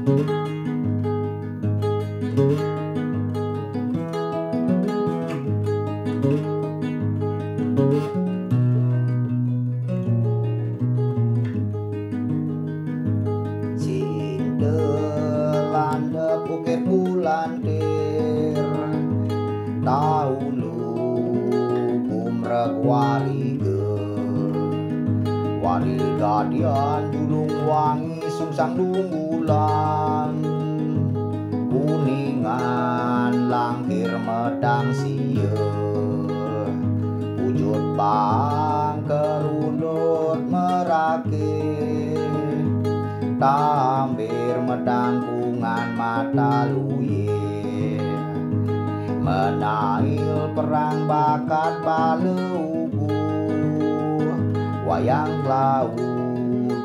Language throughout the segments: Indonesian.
Cindelande bukir kulantir taulu gumreg wariga dian julung wangi sungsang dunggulan kuningan langkir medang sieun wujud bang kerunut merakit tampir medangkungan mata luye menail perang bakat baleugu wayang laut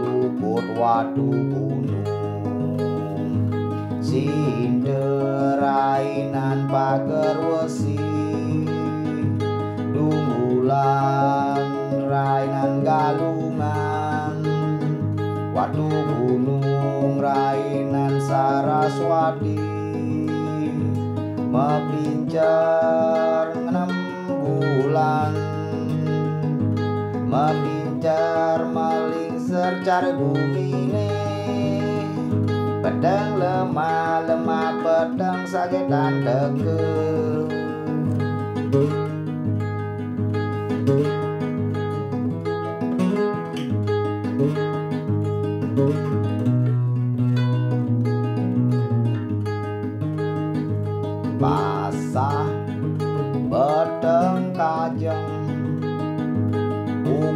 luput watu gunung sinderainan pager wesi dunggulan rainan galungan watu gunung rainan Saraswati mepincer 6 bulan mepincer melingser car gumine pedang lemah pedang sagetan deke basah bedeng kajeng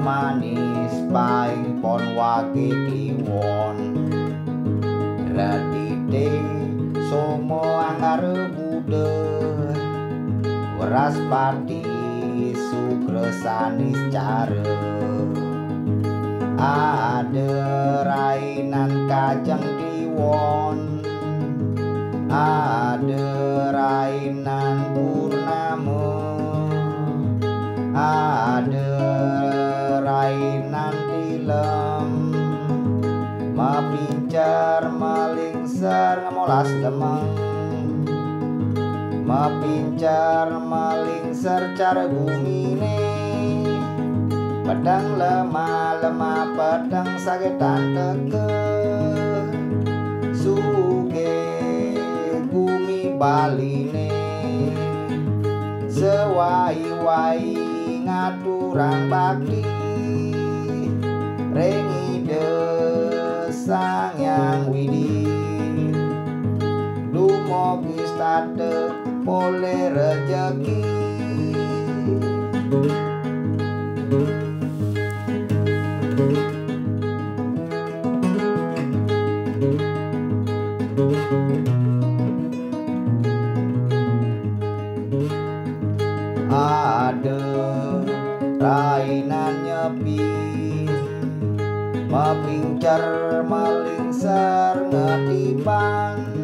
manis paing pon wage kliwon redite somo anggar bude weras pati sugresanis care ade rainan kajeng kliwon ade rainan purnama ade rainan tilem mepincer melingser 15 lemeng mepincer melingser car gumine pedang lemah pedang sagetan teke suge gumi baline sewai-wai ngaturang bakti rengide sangyang widi dumugi stade pole rejeki ade rainan nyepi mepincer melingser ngetipan